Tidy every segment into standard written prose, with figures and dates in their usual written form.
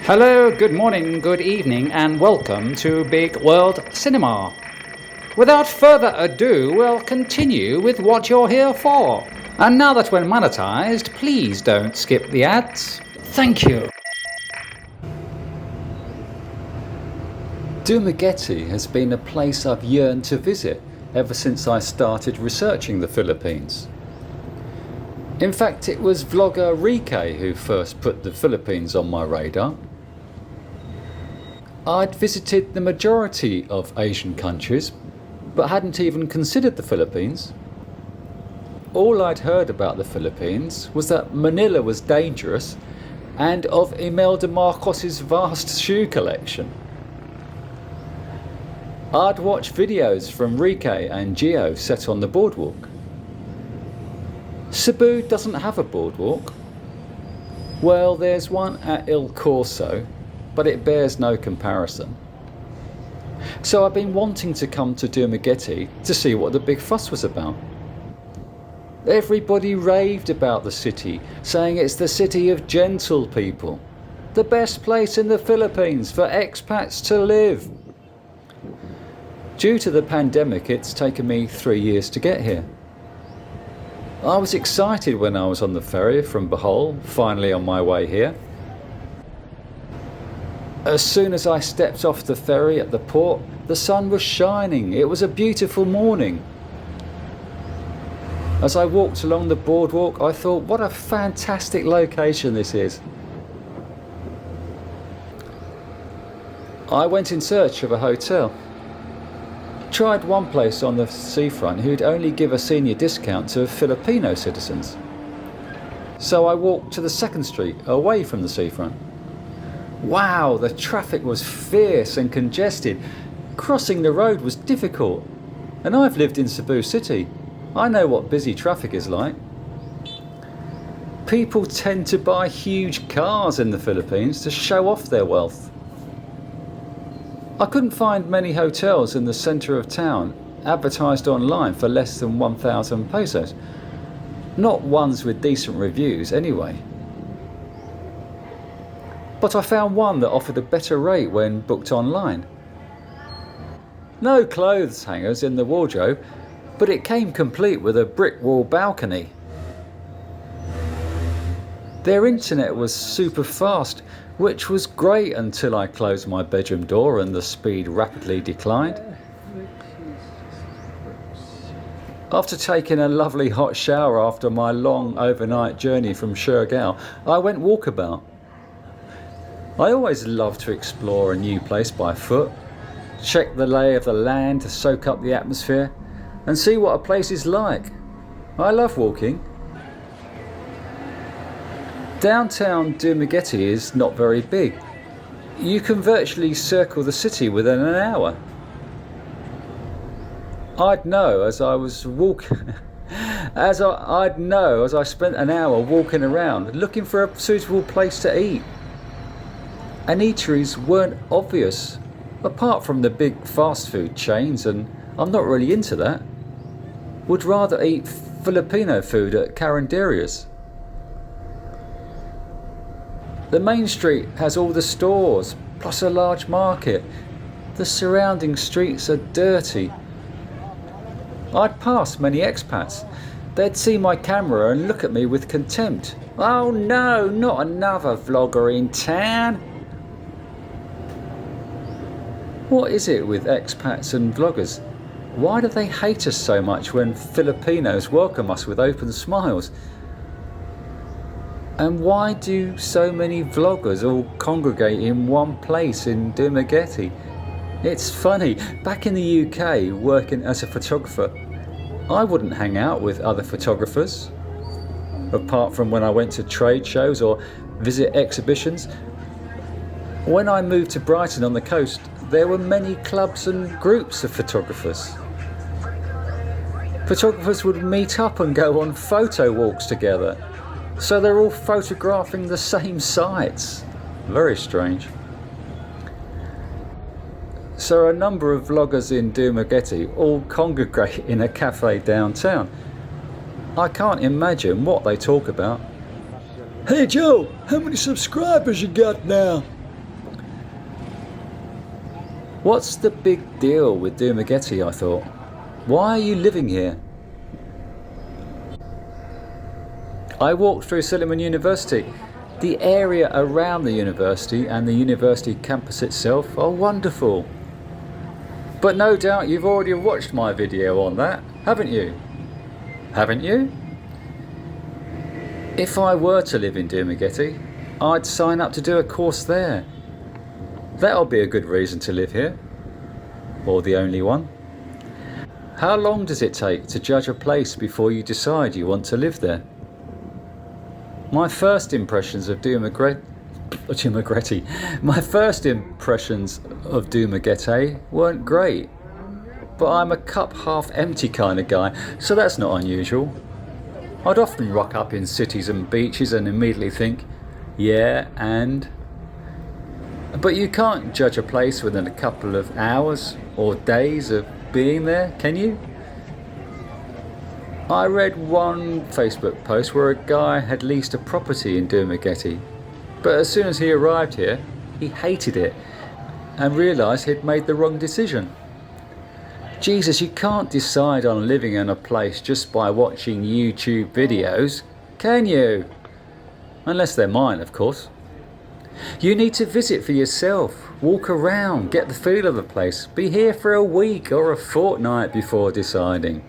Hello, good morning, good evening, and welcome to Bigg World Cinema. Without further ado, we'll continue with what you're here for. And now that we're monetized, please don't skip the ads. Thank you. Dumaguete has been a place I've yearned to visit ever since I started researching the Philippines. In fact, it was vlogger Rike who first put the Philippines on my radar. I'd visited the majority of Asian countries, but hadn't even considered the Philippines. All I'd heard about the Philippines was that Manila was dangerous and of Imelda Marcos's vast shoe collection. I'd watched videos from Rike and Gio set on the boardwalk. Cebu doesn't have a boardwalk. Well, there's one at Il Corso, but it bears no comparison. So I've been wanting to come to Dumaguete to see what the big fuss was about. Everybody raved about the city, saying it's the city of gentle people, the best place in the Philippines for expats to live. Due to the pandemic, it's taken me 3 years to get here. I was excited when I was on the ferry from Bohol, finally on my way here. As soon as I stepped off the ferry at the port, the sun was shining. It was a beautiful morning. As I walked along the boardwalk, I thought, what a fantastic location this is. I went in search of a hotel. Tried one place on the seafront who'd only give a senior discount to Filipino citizens. So I walked to the second street, away from the seafront. Wow, the traffic was fierce and congested. Crossing the road was difficult. And I've lived in Cebu City. I know what busy traffic is like. People tend to buy huge cars in the Philippines to show off their wealth. I couldn't find many hotels in the centre of town advertised online for less than 1,000 pesos. Not ones with decent reviews anyway. But I found one that offered a better rate when booked online. No clothes hangers in the wardrobe, but it came complete with a brick wall balcony. Their internet was super fast, which was great until I closed my bedroom door and the speed rapidly declined. After taking a lovely hot shower after my long overnight journey from Siargao, I went walkabout. I always love to explore a new place by foot, check the lay of the land to soak up the atmosphere, and see what a place is like. I love walking. Downtown Dumaguete is not very big. You can virtually circle the city within an hour. I'd know as I spent an hour walking around looking for a suitable place to eat. And eateries weren't obvious, apart from the big fast food chains, and I'm not really into that. Would rather eat Filipino food at carinderias. The main street has all the stores, plus a large market. The surrounding streets are dirty. I'd pass many expats. They'd see my camera and look at me with contempt. Oh no, not another vlogger in town. What is it with expats and vloggers? Why do they hate us so much when Filipinos welcome us with open smiles? And why do so many vloggers all congregate in one place in Dumaguete? It's funny, back in the UK working as a photographer, I wouldn't hang out with other photographers. Apart from when I went to trade shows or visit exhibitions. When I moved to Brighton on the coast, there were many clubs and groups of photographers. Photographers would meet up and go on photo walks together. So they're all photographing the same sites. Very strange. So a number of vloggers in Dumaguete all congregate in a cafe downtown. I can't imagine what they talk about. Hey Joe, how many subscribers you got now? What's the big deal with Dumaguete, I thought? Why are you living here? I walked through Silliman University. The area around the university and the university campus itself are wonderful. But no doubt you've already watched my video on that, haven't you? Haven't you? If I were to live in Dumaguete, I'd sign up to do a course there. That'll be a good reason to live here. Or the only one. How long does it take to judge a place before you decide you want to live there? My first impressions of Dumaguete weren't great. But I'm a cup half empty kind of guy, so that's not unusual. I'd often rock up in cities and beaches and immediately think, yeah, and... But you can't judge a place within a couple of hours or days of being there, can you? I read one Facebook post where a guy had leased a property in Dumaguete, but as soon as he arrived here, he hated it and realised he'd made the wrong decision. Jesus, you can't decide on living in a place just by watching YouTube videos, can you? Unless they're mine, of course. You need to visit for yourself, walk around, get the feel of the place, be here for a week or a fortnight before deciding.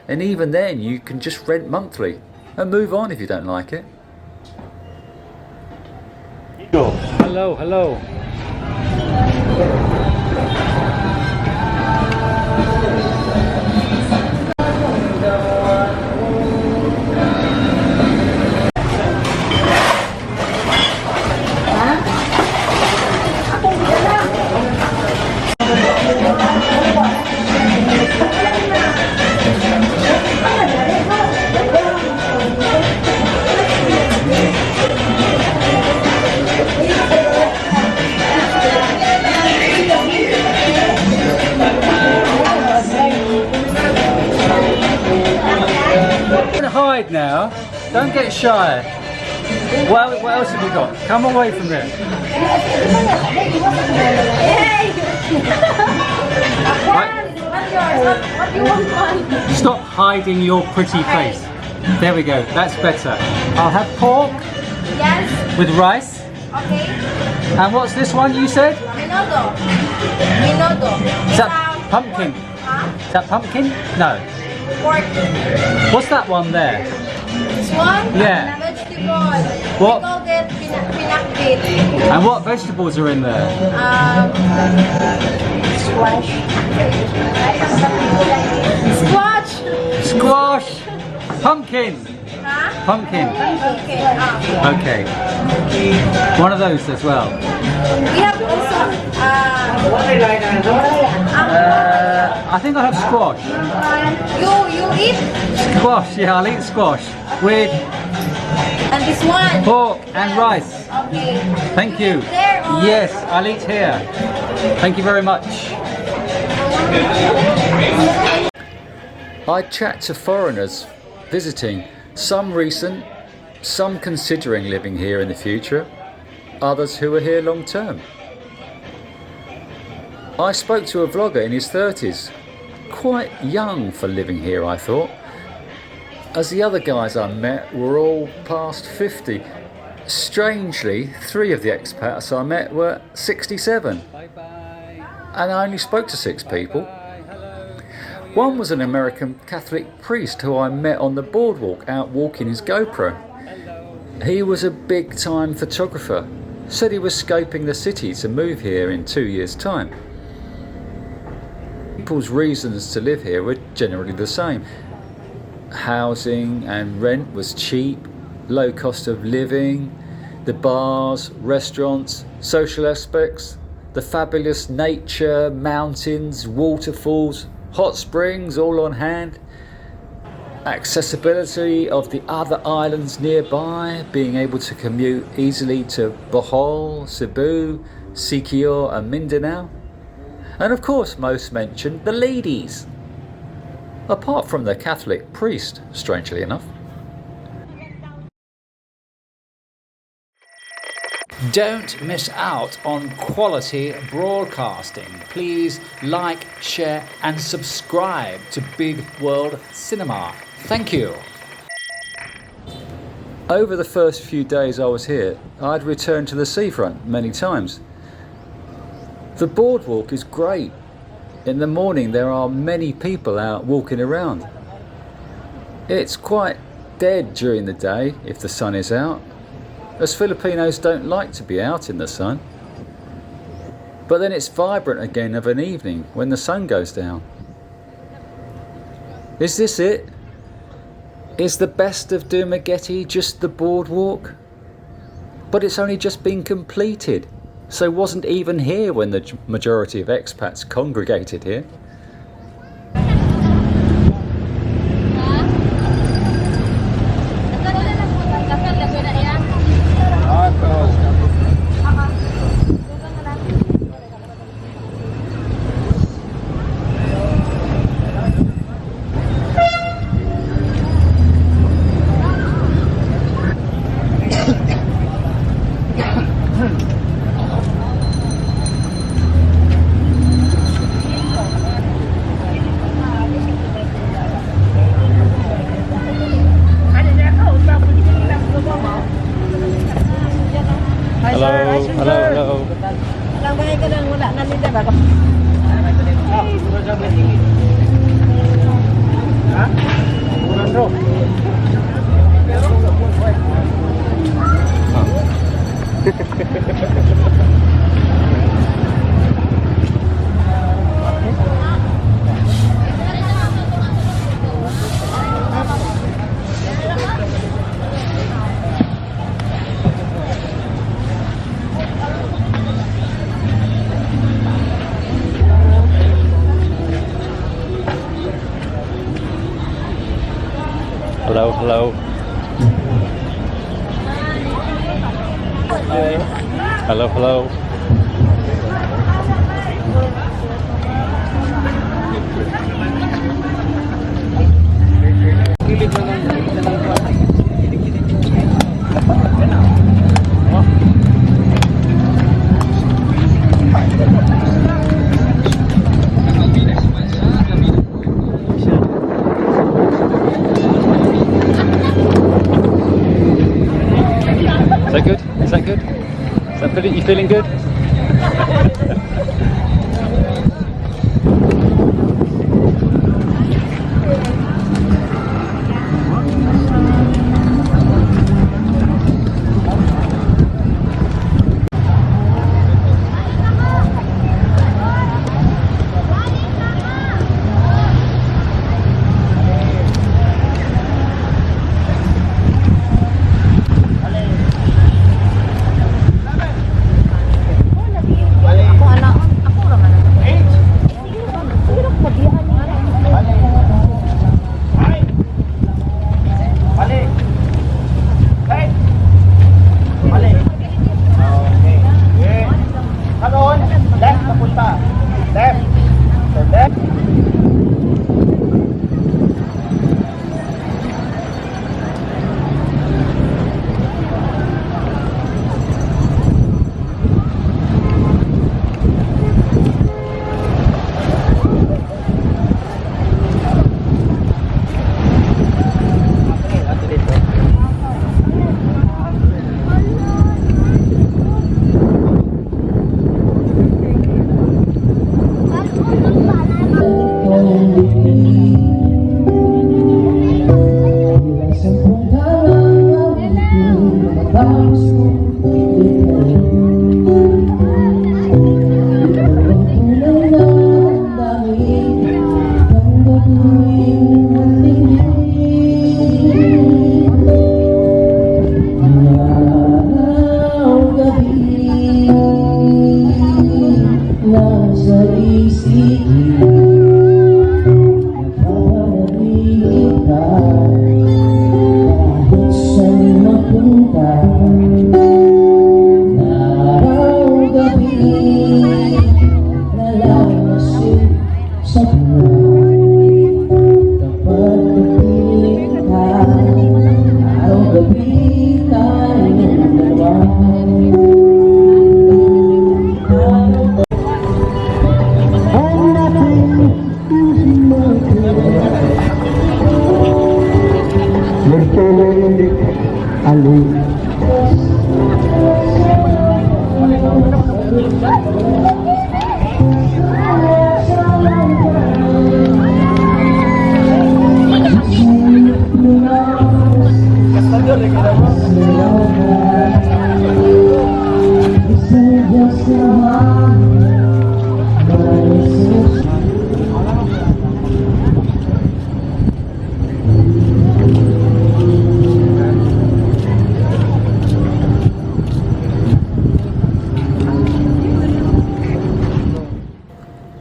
And even then you can just rent monthly and move on if you don't like it. Hello, hello. Hide now, don't get shy. What else have you got? Come away from there. Stop hiding your pretty face. There we go, that's better. I'll have pork. Yes. With rice. Okay. And what's this one you said? Minodo. Minodo. Is that pumpkin? Huh? Is that pumpkin? No. Pork. What's that one there? This one? Yeah. Vegetable. What? We call it pinakbit. And what vegetables are in there? Squash. Squash. Squash. Pumpkin. Huh? Pumpkin. Okay. Okay. One of those as well. We have also I think I'll have squash. you eat Squash, yeah, I'll eat squash. With and this one. pork and rice. Okay. Thank you. There or Yes, I'll eat here. Thank you very much. I chat to foreigners visiting, some recent, some considering living here in the future, others who are here long term. I spoke to a vlogger in his 30s, quite young for living here I thought, as the other guys I met were all past 50. Strangely, 3 of the expats I met were 67, and I only spoke to 6 people. One was an American Catholic priest who I met on the boardwalk out walking his GoPro. He was a big time photographer, said he was scoping the city to move here in 2 years' time. People's reasons to live here were generally the same. Housing and rent was cheap, low cost of living, the bars, restaurants, social aspects, the fabulous nature, mountains, waterfalls, hot springs all on hand, accessibility of the other islands nearby, being able to commute easily to Bohol, Cebu, Siquijor and Mindanao. And of course most mentioned the ladies, apart from the Catholic priest, strangely enough. Don't miss out on quality broadcasting. Please like, share and subscribe to Bigg World Cinema. Thank you. Over the first few days I was here, I'd returned to the seafront many times. The boardwalk is great. In the morning there are many people out walking around. It's quite dead during the day if the sun is out, as Filipinos don't like to be out in the sun. But then it's vibrant again of an evening when the sun goes down. Is this it? Is the best of Dumaguete just the boardwalk? But it's only just been completed, so wasn't even here when the majority of expats congregated here. Hello. Lang bahay ka lang, wala na nila ba? Ha? Burando. Hello. Hello. Is that good? You feeling good? Araw gabi tayong dalawa.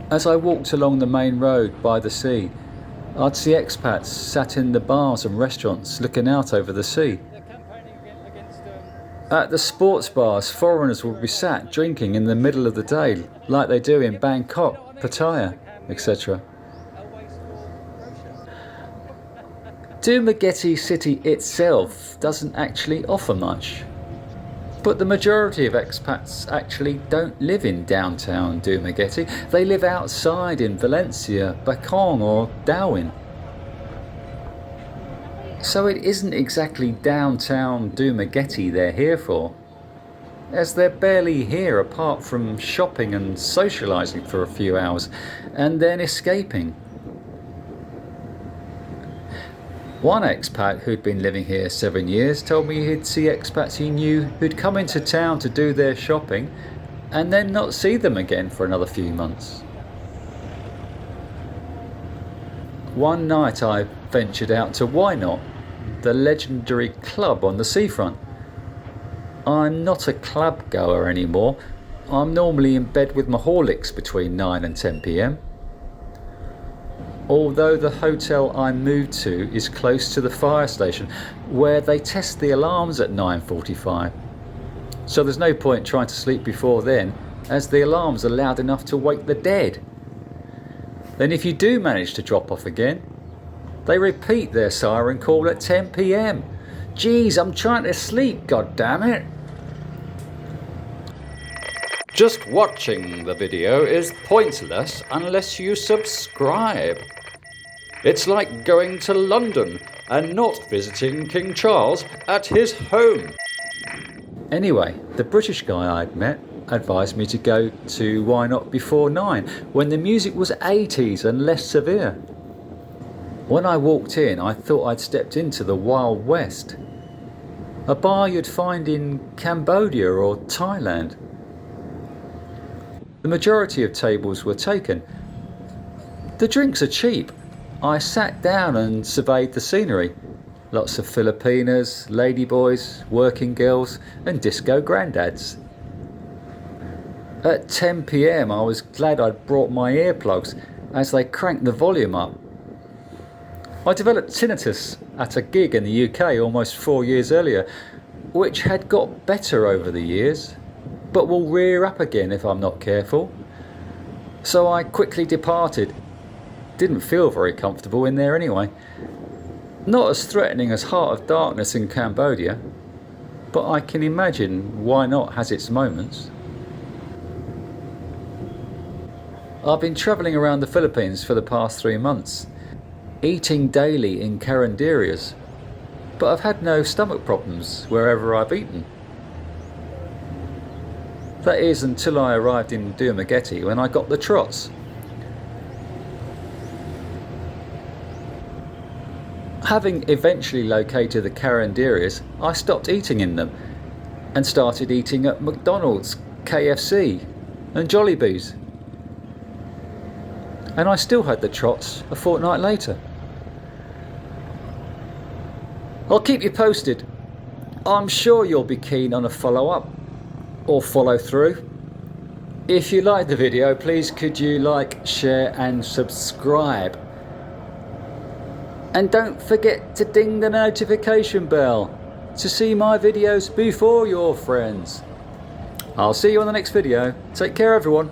As I walked along the main road by the sea, I'd see expats sat in the bars and restaurants looking out over the sea. At the sports bars, foreigners would be sat drinking in the middle of the day, like they do in Bangkok, Pattaya, etc. Dumaguete city itself doesn't actually offer much, but the majority of expats actually don't live in downtown Dumaguete. They live outside in Valencia, Bacong or Darwin. So it isn't exactly downtown Dumaguete they're here for, as they're barely here apart from shopping and socialising for a few hours and then escaping. One expat who'd been living here 7 years told me he'd see expats he knew who'd come into town to do their shopping and then not see them again for another few months. One night I ventured out to Why Not, the legendary club on the seafront. I'm not a club goer anymore. I'm normally in bed with my Horlicks between 9 and 10 p.m. Although the hotel I moved to is close to the fire station, where they test the alarms at 9:45. So there's no point trying to sleep before then, as the alarms are loud enough to wake the dead. Then if you do manage to drop off again, they repeat their siren call at 10 p.m. Geez, I'm trying to sleep, god damn it. Just watching the video is pointless unless you subscribe. It's like going to London and not visiting King Charles at his home. Anyway, the British guy I'd met advised me to go to Why Not before 9, when the music was 80s and less severe. When I walked in, I thought I'd stepped into the Wild West, a bar you'd find in Cambodia or Thailand. The majority of tables were taken. The drinks are cheap. I sat down and surveyed the scenery. Lots of Filipinas, ladyboys, working girls and disco granddads. At 10 p.m. I was glad I'd brought my earplugs, as they cranked the volume up. I developed tinnitus at a gig in the UK almost 4 years earlier, which had got better over the years, but will rear up again if I'm not careful. So I quickly departed. Didn't feel very comfortable in there anyway. Not as threatening as Heart of Darkness in Cambodia, but I can imagine Why Not has its moments. I've been travelling around the Philippines for the past 3 months, eating daily in carinderias, but I've had no stomach problems wherever I've eaten. That is until I arrived in Dumaguete when I got the trots. Having eventually located the carinderias, I stopped eating in them and started eating at McDonald's, KFC and Jollibee's. And I still had the trots a fortnight later. I'll keep you posted. I'm sure you'll be keen on a follow-up or follow through. If you liked the video, please could you like, share and subscribe. And don't forget to ding the notification bell to see my videos before your friends. I'll see you on the next video. Take care everyone.